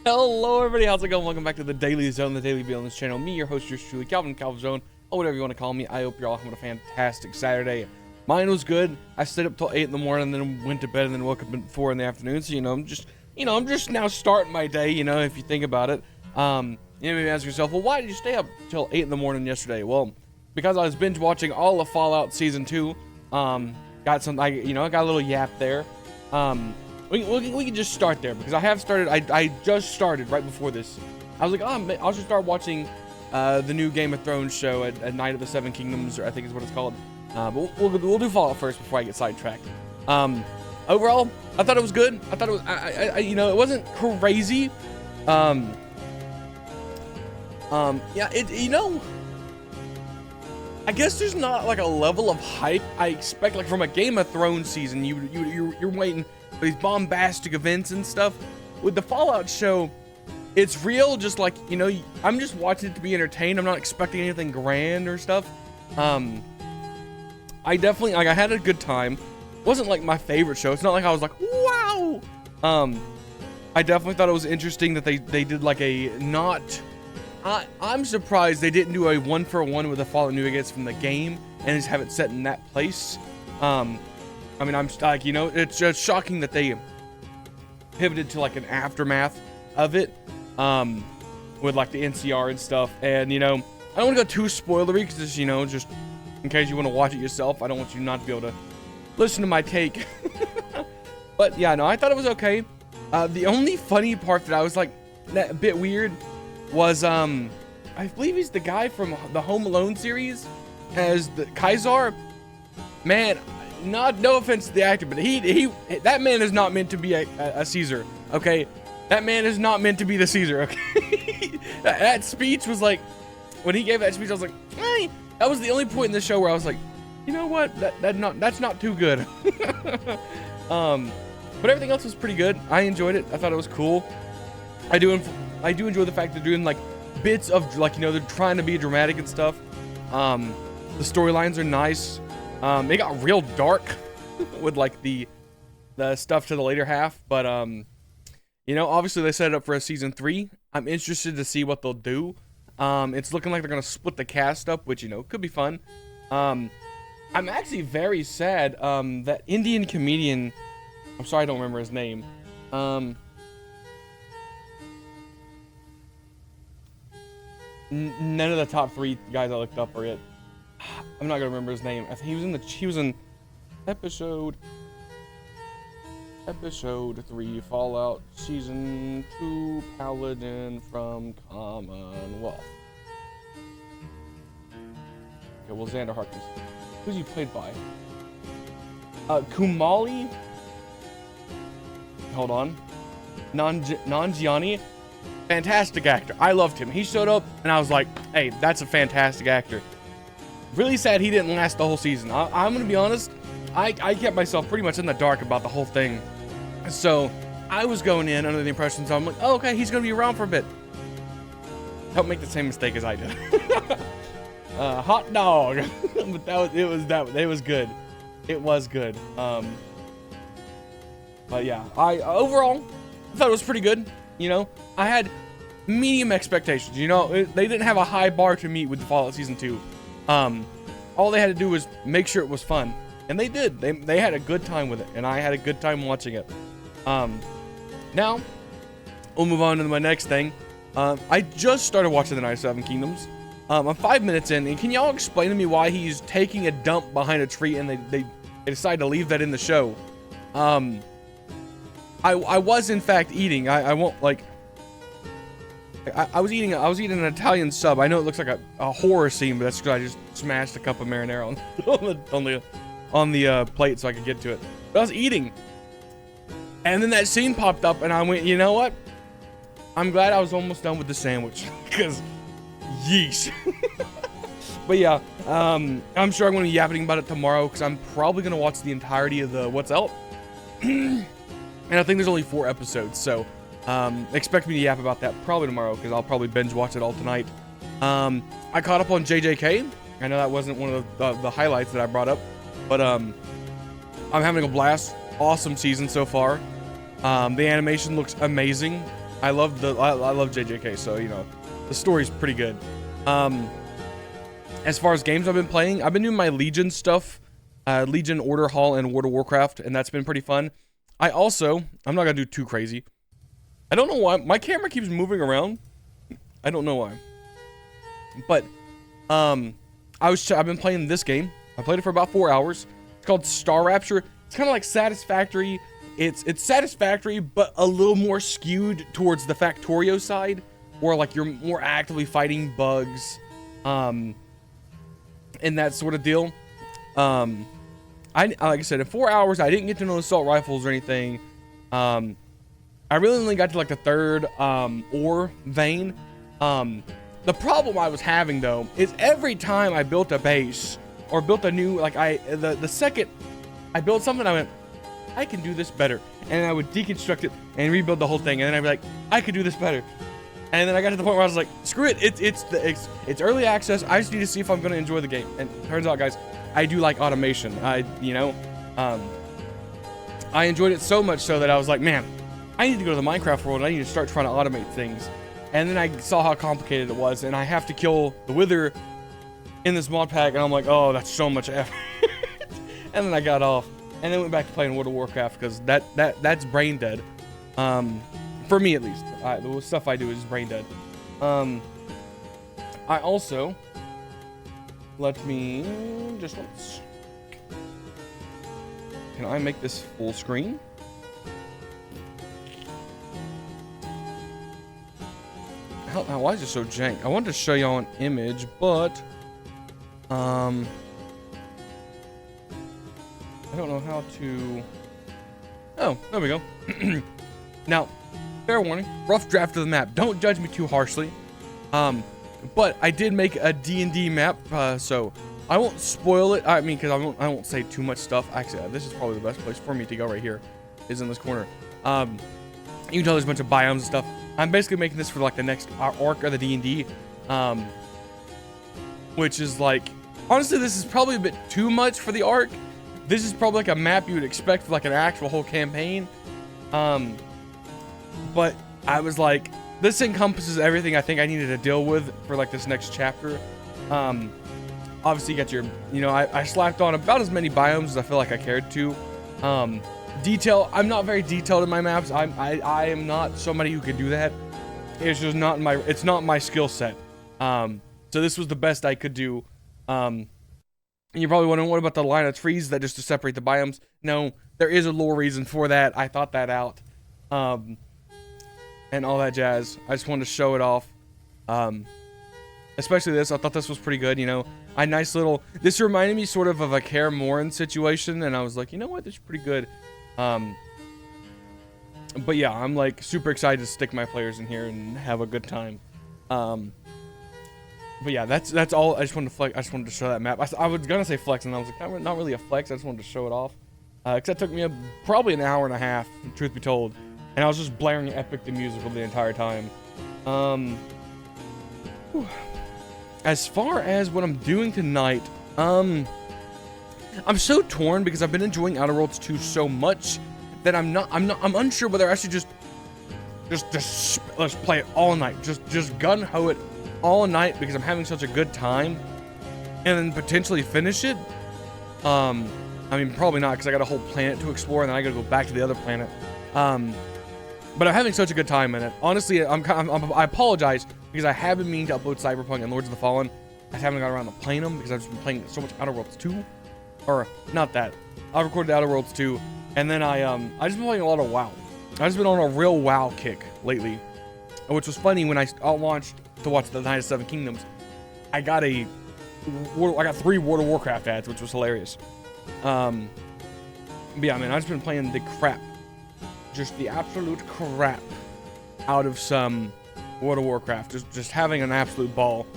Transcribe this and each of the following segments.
Hello everybody, how's it going? Welcome back to the Daily Zone, the Daily View on this channel. Me, your host, yours truly, Calvin Zone, or whatever you want to call me. I hope you're all having a fantastic Saturday. Mine was good. I stayed up till 8 in the morning, and then went to bed, and then woke up at 4 in the afternoon. So, I'm just now starting my day, if you think about it. You may ask yourself, well, why did you stay up till 8 in the morning yesterday? Well, because I was binge watching all of Fallout Season 2. I got a little yap there. We can just start there because I just started right before this. I was like, I'll just start watching the new Game of Thrones show at Night of the Seven Kingdoms, or I think is what it's called. But we'll do Fallout first before I get sidetracked. Overall, I thought it was good. I thought it was, it wasn't crazy. I guess there's not like a level of hype I expect, like from a Game of Thrones season. You're waiting for these bombastic events and stuff. With the Fallout show, it's real, just like, I'm just watching it to be entertained. I'm not expecting anything grand or stuff. I definitely, I had a good time. It wasn't like my favorite show. It's not like I was like, wow. I definitely thought it was interesting that they did like a not... I'm surprised they didn't do a 1-for-1 with the Fallout New Vegas from the game and just have it set in that place. I'm like, it's just shocking that they pivoted to like an aftermath of it, with like the NCR and stuff. And I don't want to go too spoilery because just in case you want to watch it yourself, I don't want you not to be able to listen to my take. But yeah, no, I thought it was okay. The only funny part that I was like a bit weird was I believe he's the guy from the Home Alone series as the Kaiser. Man, no offense to the actor, but that man is not meant to be a Caesar, okay? That man is not meant to be the Caesar, okay? that speech was like, when he gave that speech, I was like, hey, that was the only point in the show where I was like, you know what? That's not too good. But everything else was pretty good. I enjoyed it. I thought it was cool. I do enjoy the fact they're doing like bits of like, they're trying to be dramatic and stuff. The storylines are nice. It got real dark with like the stuff to the later half, but obviously they set it up for a season 3. I'm interested to see what they'll do. It's looking like they're gonna split the cast up, which could be fun. I'm actually very sad that Indian comedian, I'm sorry I don't remember his name. None of the top 3 guys I looked up are it. I'm not gonna remember his name. I think he was in episode 3 Fallout Season 2 Paladin from Commonwealth. Okay, well, Xander Harkness. Who's he played by? Kumali? Hold on. Nanjiani? Fantastic actor. I loved him. He showed up, and I was like, hey, that's a fantastic actor. Really sad he didn't last the whole season. I'm going to be honest. I kept myself pretty much in the dark about the whole thing. So, I was going in under the impression, so I'm like, oh, okay, he's going to be around for a bit. Don't make the same mistake as I did. Hot dog. But it was good. It was good. But yeah, overall, I thought it was pretty good. I had medium expectations. They didn't have a high bar to meet with the Fallout Season 2. All they had to do was make sure it was fun. And they did. They had a good time with it. And I had a good time watching it. Now, we'll move on to my next thing. I just started watching the Night of Seven Kingdoms. I'm 5 minutes in. And can y'all explain to me why he's taking a dump behind a tree and they decide to leave that in the show? I was in fact eating. I won't like. I was eating an Italian sub. I know it looks like a horror scene, but that's because I just smashed a cup of marinara on the plate so I could get to it. But I was eating, and then that scene popped up, and I went, you know what? I'm glad I was almost done with the sandwich, because yeesh. But yeah, I'm sure I'm going to be yapping about it tomorrow, because I'm probably going to watch the entirety of the What's Out. And I think there's only 4 episodes, so expect me to yap about that probably tomorrow, because I'll probably binge watch it all tonight. I caught up on JJK. I know that wasn't one of the highlights that I brought up, but I'm having a blast. Awesome season so far. The animation looks amazing. I love JJK, so you know, the story's pretty good. As far as games I've been playing, I've been doing my Legion stuff, Legion, Order Hall, and World of Warcraft, and that's been pretty fun. I'm not gonna do too crazy. I don't know why my camera keeps moving around. I don't know why. But I've been playing this game. I played it for about 4 hours. It's called Star Rapture. It's kind of like Satisfactory. It's Satisfactory, but a little more skewed towards the Factorio side, where like you're more actively fighting bugs, and that sort of deal. Like I said, in 4 hours, I didn't get to know assault rifles or anything. I really only got to like the third ore vein. The problem I was having though is every time I built a base or built a new, like the second I built something, I went, I can do this better, and I would deconstruct it and rebuild the whole thing, and then I'd be like, I could do this better. And then I got to the point where I was like, screw it, it's early access. I just need to see if I'm gonna enjoy the game. And turns out, guys, I do like automation. I enjoyed it so much so that I was like, man, I need to go to the Minecraft world and I need to start trying to automate things. And then I saw how complicated it was, and I have to kill the Wither in this mod pack, and I'm like, oh, that's so much effort. And then I got off, and then went back to playing World of Warcraft, because that's brain dead. For me at least. The stuff I do is brain dead. I also, let me just once. Can I make this full screen? Why is it so jank? I wanted to show y'all an image, but I don't know how to. Oh, there we go. Now, fair warning, rough draft of the map. Don't judge me too harshly. But I did make a D&D map, so I won't spoil it. I mean, because I won't say too much stuff. Actually, this is probably the best place for me to go right here, is in this corner. You can tell there's a bunch of biomes and stuff. I'm basically making this for like the next arc of the D&D, which is like, honestly, this is probably a bit too much for the arc. This is probably like a map you would expect for like an actual whole campaign. But I was like, this encompasses everything I think I needed to deal with for like this next chapter. Obviously you got your, I slapped on about as many biomes as I feel like I cared to. Detail, I'm not very detailed in my maps. I am not somebody who can do that. It's just not my skill set. So this was the best I could do. And you're probably wondering, what about the line of trees that just to separate the biomes? No, there is a lore reason for that. I thought that out. And all that jazz. I just wanted to show it off. Especially this, I thought this was pretty good, A nice little, this reminded me sort of a Kaer Morhen situation, and I was like, you know what, this is pretty good. But yeah, I'm like super excited to stick my players in here and have a good time. But yeah, that's all. I just wanted to flex. I just wanted to show that map. I was gonna say flex, and I was like, not really a flex. I just wanted to show it off. Because that took me probably an hour and a half, truth be told, and I was just blaring Epic the musical the entire time. As far as what I'm doing tonight, I'm so torn because I've been enjoying Outer Worlds 2 so much that I'm unsure whether I should just let's play it all night, just gun ho it all night because I'm having such a good time, and then potentially finish it. I mean, probably not, because I got a whole planet to explore, and then I gotta go back to the other planet. But I'm having such a good time in it. Honestly, I apologize because I have been meaning to upload Cyberpunk and Lords of the Fallen. I haven't got around to playing them because I've just been playing so much Outer Worlds 2. Or, not that. I recorded Outer Worlds 2, and then I just been playing a lot of WoW. I've just been on a real WoW kick lately. Which was funny, when I launched to watch the Night of Seven Kingdoms, I got 3 World of Warcraft ads, which was hilarious. But yeah, man, I've just been playing the crap. Just the absolute crap out of some World of Warcraft. Just having an absolute ball.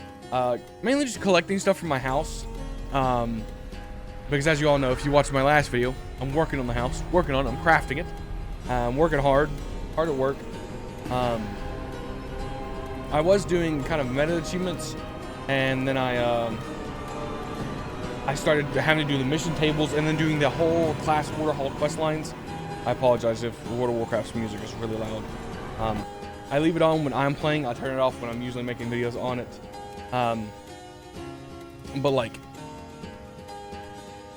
Mainly just collecting stuff from my house. Because as you all know, if you watched my last video, I'm working on the house. I'm crafting it. I'm working hard at work. I was doing kind of meta achievements, and then I started having to do the mission tables, and then doing the whole class order hall quest lines. I apologize if World of Warcraft's music is really loud. I leave it on when I'm playing. I turn it off when I'm usually making videos on it. But like,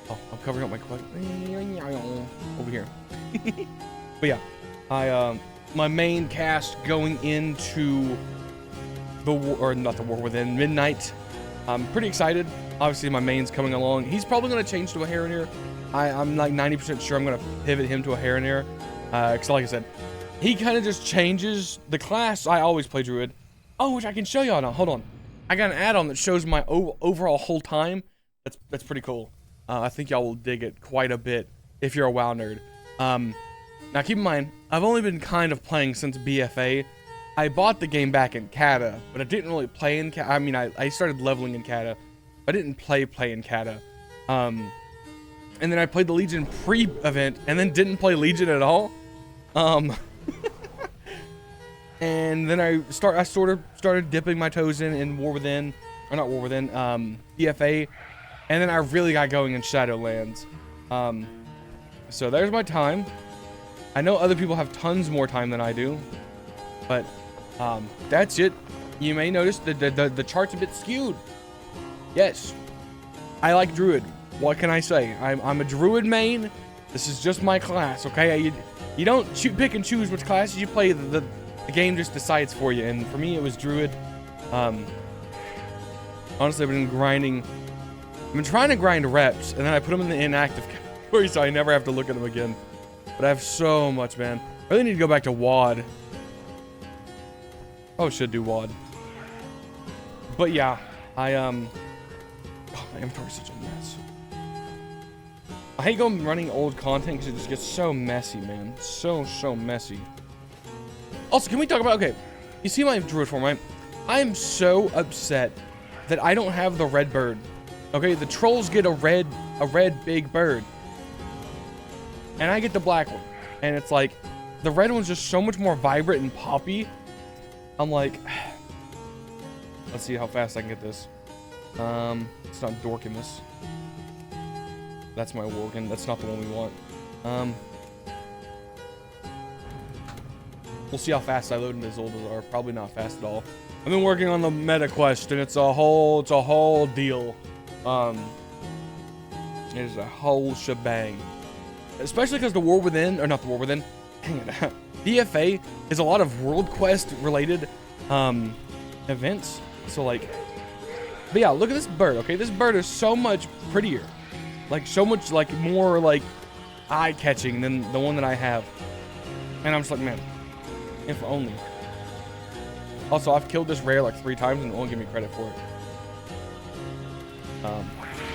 oh, I'm covering up my over here. But yeah, my main cast going into the war, or not the war within midnight. I'm pretty excited. Obviously, my main's coming along. He's probably going to change to a Harrier. I'm like 90% sure I'm going to pivot him to a Harrier. Because like I said, he kind of just changes the class. I always play Druid. Oh, which I can show y'all now. Hold on. I got an add-on that shows my overall whole time. That's pretty cool. I think y'all will dig it quite a bit if you're a WoW nerd. Now keep in mind, I've only been kind of playing since BFA. I bought the game back in Kata, but I didn't really play in Kata. I mean, I started leveling in Kata. I didn't play in Kata. And then I played the Legion pre-event, and then didn't play Legion at all. And then I sort of started dipping my toes in War Within, or not War Within, BFA, and then I really got going in Shadowlands. So there's my time. I know other people have tons more time than I do, but that's it. You may notice the chart's a bit skewed. Yes, I like Druid. What can I say? I'm a Druid main. This is just my class, okay? You don't pick and choose which classes you play. The game just decides for you, and for me, it was Druid. Honestly, I've been grinding. I've been trying to grind reps, and then I put them in the inactive category, so I never have to look at them again. But I have so much, man. I really need to go back to WOD. Oh, should do WOD. But yeah, oh, my inventory's such a mess. I hate going running old content because it just gets so messy, man. So messy. Also, can we talk about, okay, you see my Druid form, right? I am so upset that I don't have the red bird. Okay, the trolls get a red big bird. And I get the black one. And it's like, the red one's just so much more vibrant and poppy. I'm like, let's see how fast I can get this. It's not dorking this. That's my Worgen. That's not the one we want. We'll see how fast I load into Zoldyar. Probably not fast at all. I've been working on the meta quest, and it's a whole deal. It is a whole shebang. Especially because the War Within, or not the War Within, dang it, BFA is a lot of world quest related events. So like, but yeah, look at this bird. Okay, this bird is so much prettier, like so much like more like eye-catching than the one that I have. And I'm just like, man, if only. Also, I've killed this rare like 3 times and it won't give me credit for it.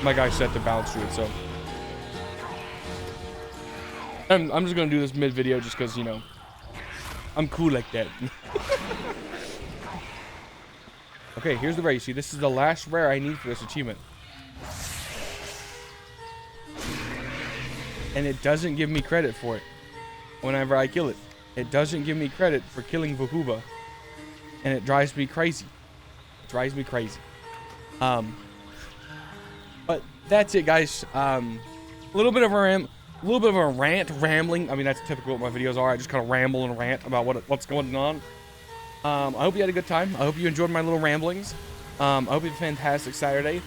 My guy set the bounce to it, so I'm just gonna do this mid-video just because, you know, I'm cool like that. Okay, here's the rare. You see, this is the last rare I need for this achievement. And it doesn't give me credit for it whenever I kill it. It doesn't give me credit for killing Vahuba. And it drives me crazy. It drives me crazy. But that's it, guys. A little bit of a rambling. I mean, that's typically what my videos are. I just kind of ramble and rant about what's going on. I hope you had a good time. I hope you enjoyed my little ramblings. I hope you have a fantastic Saturday.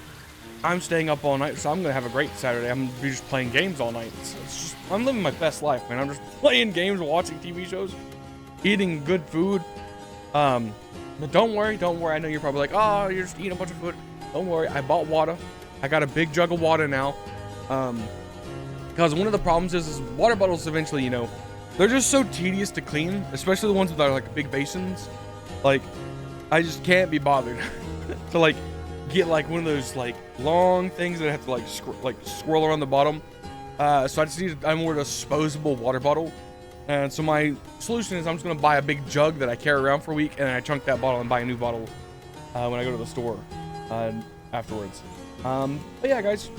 I'm staying up all night, so I'm gonna have a great Saturday. I'm gonna be just playing games all night. It's just, I'm living my best life, man. I'm just playing games, watching TV shows, eating good food. But don't worry. I know you're probably like, oh, you're just eating a bunch of food. Don't worry. I bought water. I got a big jug of water now. Because one of the problems is water bottles eventually, you know, they're just so tedious to clean, especially the ones that are like big basins. Like, I just can't be bothered to like get like one of those like long things that I have to like swirl around the bottom. So I just need a more disposable water bottle. And so my solution is I'm just gonna buy a big jug that I carry around for a week, and then I chunk that bottle and buy a new bottle when I go to the store afterwards. But yeah, guys,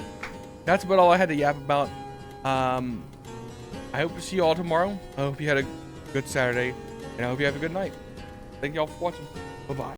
that's about all I had to yap about. I hope to see you all tomorrow. I hope you had a good Saturday, and I hope you have a good night. Thank you all for watching. Bye-bye.